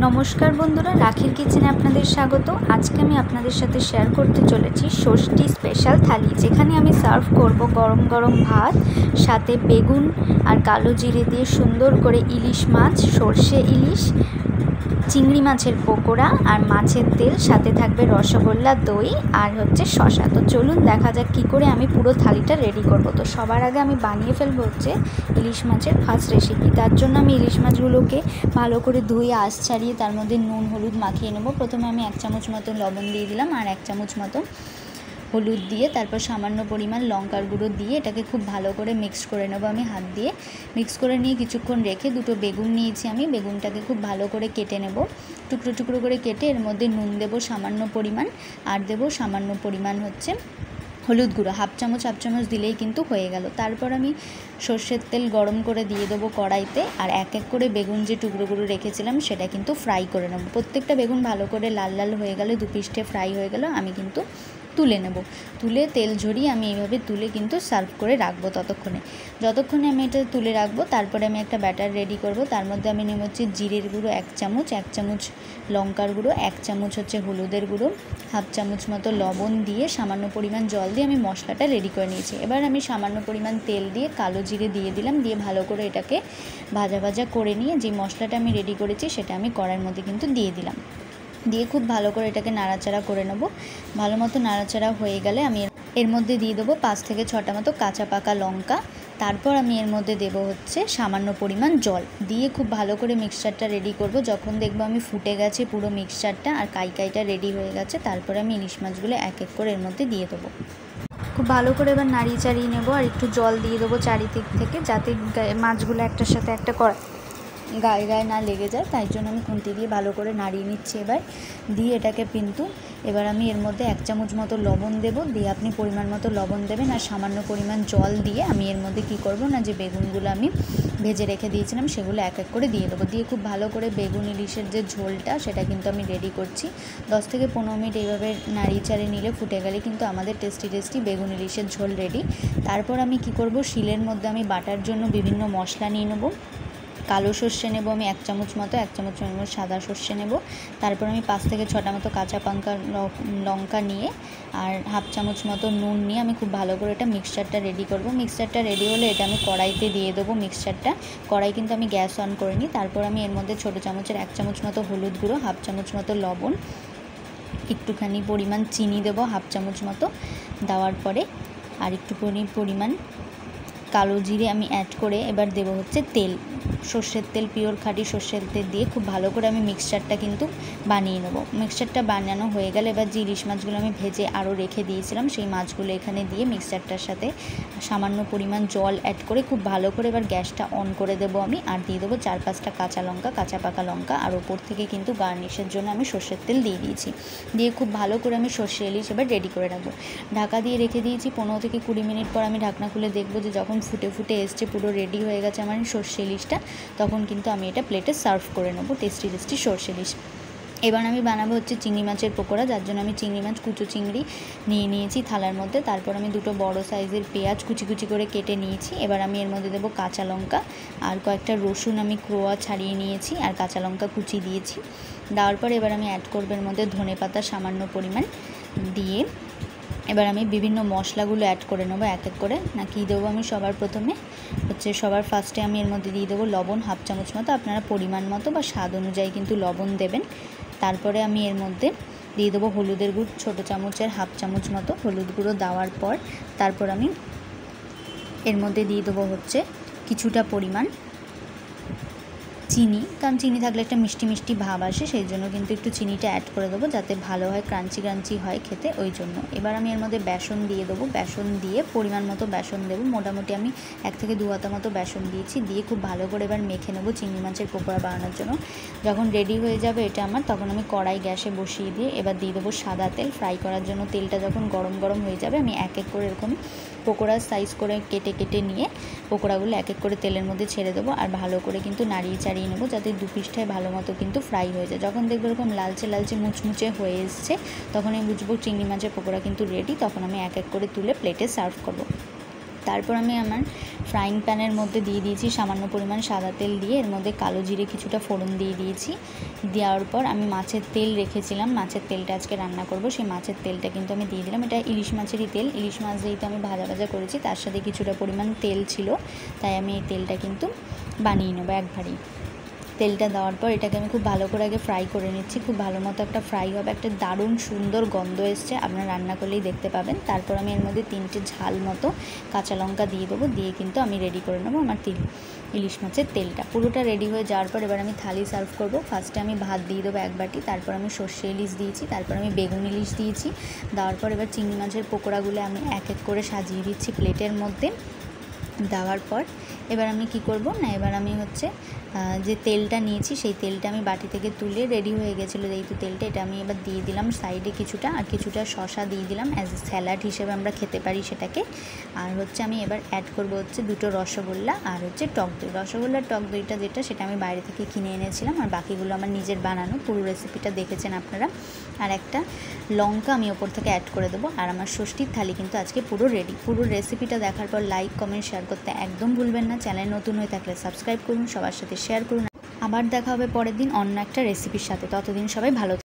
नमस्कार बंधुरा राखिर किचेने आपनादेर स्वागत। आज के आमी आपनादेर साथे शेयर करते चलेछि षष्ठी स्पेशल थाली, जेखाने आमी सार्व करब गरम गरम भात साथे बेगुन और कालो जिरे दिए सुंदर करे इलिश माछ, सर्षे इलिश, चिंगड़ी माछेर पकोड़ा और माछेर तेल, साथे थाकबे रसगोल्ला, दई और होच्छे शशा। तो चलुन देखा जाक कि करे आमी पुरो थालिटा रेडी करब। तो सबार आगे आमी बानिये फेलबो होच्छे इलिश माछेर फार्स्ट रेसिपि। तार जोन्नो आमी इलिश माछगुलोके भालो करे धुए आँच छाड़िए तार मध्य नुन हलुद माखिए नेब। प्रथमे आमी 1 चामच मतो लबण दिए दिलाम और 1 चामच मतो हलुद दिए तारपर सामान्य परिमाण लंकार गुঁড়ো दिए एटाके खूब भालो करे मिक्स करे नेब। आमी हाथ दिए मिक्स करे निये किछुक्षण रेखे दुटो बेगुन निয়েছি आमी, बेगुनटाके खूब भालो करे केटे नेब। टुकरो टुकरो करे केटे एर मধ্যে নুন देब सामान्य परिमाण और देब सामान्य परिमाण होच्छे हलुद गुঁড়ো, हाफ चामच दिलेई किन्तु हये गेल। तारपर आमी सर्षेर तेल गरम करे दिए देबो कड़ाइते और एक एक करे बेगुन जे टुकरोगुलो रेखेছিলাম सेटा किन्तु फ्राई करे नेब। प्रत्येकटा बेगुन भालो करे लाल लाल हये गेले दु पिष्ठे फ्राई हये गेल आमी किन्तु तुले नेब। तुले तेल झरिए आमी एइभाবে तुले किन्तु सार्व करे राखबो। ततक्षणे যতক্ষণে আমি এটা তুলে রাখবো তারপরে আমি একটা ব্যাটার রেডি করব। তার মধ্যে আমি নেব হচ্ছে জিরের গুঁড়ো 1 চামচ লঙ্কার গুঁড়ো 1 চামচ হচ্ছে হলুদের গুঁড়ো, হাফ চামচ মতো লবণ দিয়ে সামান্য পরিমাণ জল দিয়ে আমি মশলাটা রেডি করে নিয়েছি। এবার আমি সামান্য পরিমাণ তেল দিয়ে কালো জিরে দিয়ে দিলাম, দিয়ে ভালো করে এটাকে ভাজা ভাজা করে নিয়ে যে মশলাটা আমি রেডি করেছি সেটা আমি কড়াইয়ের মধ্যে কিন্তু দিয়ে দিলাম। দিয়ে খুব ভালো করে এটাকে নাড়াচাড়া করে নেব। ভালো মতো নাড়াচাড়া হয়ে গেলে আমি এর মধ্যে দিয়ে দেবো 5 থেকে 6টা মতো কাঁচা পাকা লঙ্কা। তারপর আমি এর মধ্যে দেবো হচ্ছে সামান্য পরিমাণ জল দিয়ে খুব ভালো করে মিক্সচারটা রেডি করব। যখন দেখবো আমি ফুটে গেছে পুরো মিক্সচারটা আর কাইটা রেডি হয়ে গেছে, তারপরে আমি ইলিশ মাছগুলো এক এক করে এর মধ্যে দিয়ে দেবো। খুব ভালো করে এবার নাড়িয়ে চাড়িয়ে নেব আর একটু জল দিয়ে দেবো চারিদিক থেকে, যাতে মাছগুলো একটার সাথে একটা গায়ে গায়ে না লেগে যায়। তাই জন্য আমি খুন্তি দিয়ে ভালো করে নাড়িয়ে নিচ্ছি। এবার দিয়ে এটাকে কিন্তু এবার আমি এর মধ্যে 1 চামচ মতো লবণ দেব, দিয়ে আপনি পরিমাণ মতো লবণ দেবেন আর সামান্য পরিমাণ জল দিয়ে আমি এর মধ্যে কি করব না, যে বেগুনগুলো আমি ভেজে রেখে দিয়েছিলাম সেগুলো এক এক করে দিয়ে দেবো। দিয়ে খুব ভালো করে বেগুন ইলিশের যে ঝোলটা সেটা কিন্তু আমি রেডি করছি। 10 থেকে 15 মিনিট এইভাবে নাড়িয়ে চাড়িয়ে নিলে ফুটে গেলে কিন্তু আমাদের টেস্টি বেগুন ইলিশের ঝোল রেডি। তারপর আমি কি করব, শিলের মধ্যে আমি বাটার জন্য বিভিন্ন মশলা নিয়ে নেব। কালো সর্ষে নেব আমি 1 চামচ মতো, 1 চামচ সাদা সর্ষে নেব। তারপর আমি 5 থেকে 6টা মতো কাঁচা পাকা লঙ্কা নিয়ে আর হাফ চামচ মতো নুন নিয়ে আমি খুব ভালো করে এটা মিক্সচারটা রেডি করব। মিক্সচারটা রেডি হলে এটা আমি কড়াইতে দিয়ে দেবো মিক্সচারটা। কড়াই কিন্তু আমি গ্যাস অন করে নিই। তারপর আমি এর মধ্যে ছোটো চামচের 1 চামচ মতো হলুদ গুঁড়ো, হাফ চামচ মতো লবণ, একটুখানি পরিমাণ চিনি দেবো হাফ চামচ মতো, দেওয়ার পরে আর একটু পরিমাণ কালো জিরে আমি অ্যাড করে এবার দেবো হচ্ছে তেল, সর্ষের তেল, পিওর খাঁটি সর্ষের তেল দিয়ে খুব ভালো করে আমি মিক্সচারটা কিন্তু বানিয়ে নেব। মিক্সচারটা বানানো হয়ে গেলে এবার যে ইলিশ মাছগুলো আমি ভেজে আরও রেখে দিয়েছিলাম সেই মাছগুলো এখানে দিয়ে মিক্সচারটার সাথে সামান্য পরিমাণ জল অ্যাড করে খুব ভালো করে এবার গ্যাসটা অন করে দেবো আমি, আর দিয়ে দেবো 4-5টা কাঁচা লঙ্কা, কাঁচা পাকা লঙ্কা, আর ওপর থেকে কিন্তু গার্নিশের জন্য আমি সর্ষের তেল দিয়ে দিয়েছি। দিয়ে খুব ভালো করে আমি সর্ষে ইলিশ এবার রেডি করে রাখবো। ঢাকা দিয়ে রেখে দিয়েছি। 15 থেকে 20 মিনিট পর আমি ঢাকনা খুলে দেখবো যে যখন ফুটে ফুটে এসছে পুরো রেডি হয়ে গেছে আমার সর্ষে ইলিশটা, তখন কিন্তু আমি এটা প্লেটে সার্ভ করে নেব টেস্টি সর্ষে ইলিশ। এবার আমি বানাবো হচ্ছে চিংড়ি মাছের পকোড়া, যার জন্য আমি চিংড়ি মাছ কুচো চিংড়ি নিয়ে নিয়েছি থালার মধ্যে। তারপর আমি দুটো বড় সাইজের পেঁয়াজ কুচি কুচি করে কেটে নিয়েছি। এবার আমি এর মধ্যে দেবো কাঁচা লঙ্কা আর কয়েকটা রসুন আমি কোয়া ছাড়িয়ে নিয়েছি আর কাঁচা লঙ্কা কুচি দিয়েছি। দেওয়ার পর এবার আমি অ্যাড করবো এর মধ্যে ধনেপাতা সামান্য পরিমাণ দিয়ে এবার আমি বিভিন্ন মশলাগুলো অ্যাড করে নেবো এক এক করে। না কি দেবো আমি সবার প্রথমে হচ্ছে সবার ফার্স্টে আমি এর মধ্যে দিয়ে দেবো লবণ হাফ চামচ মতো, আপনারা পরিমাণ মতো বা স্বাদ অনুযায়ী কিন্তু লবণ দেবেন। তারপরে আমি এর মধ্যে দিয়ে দেবো হলুদের গুঁড়ো ছোটো চামচের হাফ চামচ মতো হলুদ গুঁড়ো। দেওয়ার পর তারপর আমি এর মধ্যে দিয়ে দেবো হচ্ছে কিছুটা পরিমাণ চিনি, কারণ চিনি থাকলে একটা মিষ্টি ভাব আসে, সেই জন্য কিন্তু একটু চিনিটা অ্যাড করে দেবো যাতে ভালো হয়, ক্রাঞ্চি হয় খেতে, ওই জন্য। এবার আমি এর মধ্যে বেসন দিয়ে দেবো, বেসন দিয়ে পরিমাণ মতো বেসন দেবো, মোটামুটি আমি 1 থেকে 2 হাতা মতো বেসন দিয়েছি। দিয়ে খুব ভালো করে এবার মেখে নেবো চিংড়ি মাছের পকোড়া বানানোর জন্য। যখন রেডি হয়ে যাবে এটা আমার, তখন আমি কড়াই গ্যাসে বসিয়ে দিয়ে এবার দিয়ে দেবো সাদা তেল ফ্রাই করার জন্য। তেলটা যখন গরম হয়ে যাবে আমি এক এক করে এরকম পকোড়ার সাইজ করে কেটে নিয়ে পকোড়াগুলো এক এক করে তেলের মধ্যে ছেড়ে দেবো আর ভালো করে কিন্তু নাড়িয়ে চাড়িয়ে নেবো যাতে দু পিঠটায় ভালো মতো কিন্তু ফ্রাই হয়ে যায়। যখন দেখবো এরকম লালচে মুচমুচে হয়ে এসছে তখন আমি বুঝবো চিংড়ি মাছের পকোড়া কিন্তু রেডি। তখন আমি এক এক করে তুলে প্লেটে সার্ভ করব। তারপর আমি আমার ফ্রাইং প্যানের মধ্যে দিয়ে দিয়েছি সামান্য পরিমাণ সাদা তেল দিয়ে, এর মধ্যে কালো জিরে কিছুটা ফোড়ন দিয়ে দিয়েছি। দেওয়ার পর আমি মাছের তেল রেখেছিলাম, মাছের তেলটা আজকে রান্না করব, সেই মাছের তেলটা কিন্তু আমি দিয়ে দিলাম। এটা ইলিশ মাছেরই তেল, ইলিশ মাছ যেহেতু আমি ভাজা ভাজা করেছি তার সাথে কিছুটা পরিমাণ তেল ছিল, তাই আমি এই তেলটা কিন্তু বানিয়ে নেবো একবারই। তেলটা দেওয়ার পর এটাকে আমি খুব ভালো করে আগে ফ্রাই করে নিচ্ছি, খুব ভালো মতো একটা ফ্রাই হবে, একটা দারুণ সুন্দর গন্ধ এসছে, আপনারা রান্না করলেই দেখতে পাবেন। তারপর আমি এর মধ্যে 3টে ঝাল মতো কাঁচা লঙ্কা দিয়ে দেবো, দিয়ে কিন্তু আমি রেডি করে নেবো আমার ইলিশ মাছের তেলটা। পুরোটা রেডি হয়ে যাওয়ার পর এবার আমি থালি সার্ভ করব। ফার্স্টে আমি ভাত দিয়ে দেবো 1 বাটি, তারপর আমি সর্ষে ইলিশ দিয়েছি, তারপর আমি বেগুন ইলিশ দিয়েছি। দেওয়ার পর এবার চিংড়ি মাছের পকোড়াগুলো আমি এক এক করে সাজিয়ে দিচ্ছি প্লেটের মধ্যে। দেওয়ার পর এবার আমি কি করব না, এবার আমি যে তেলটা নিয়েছি সেই তেলটা আমি বাটি থেকে তুলে, রেডি হয়ে গেছিলো যেহেতু তেলটা, এটা আমি এবার দিয়ে দিলাম সাইডে কিছুটা, আর কিছুটা শসা দিয়ে দিলাম অ্যাজ এ স্যালাড হিসেবে আমরা খেতে পারি সেটাকে। আর আমি এবার অ্যাড করব 2টো রসগোল্লা আর টক দই। রসগোল্লার টক দইটা যেটা, সেটা আমি বাইরে থেকে কিনে এনেছিলাম, আর বাকিগুলো আমার নিজের বানানো, পুরো রেসিপিটা দেখেছেন আপনারা। আর একটা লঙ্কা আমি ওপর থেকে অ্যাড করে দেবো। আর আমার ষষ্ঠীর থালি কিন্তু আজকে পুরো রেডি। পুরো রেসিপিটা দেখার পর লাইক, কমেন্ট, শেয়ার করতে একদম ভুলবেন না। চ্যানেল নতুন হয়ে থাকলে সাবস্ক্রাইব করুন, সবার সাথে শেয়ার করুন। আবার দেখা হবে পরের দিন অন্য একটা রেসিপির সাথে। ততদিন সবাই ভালো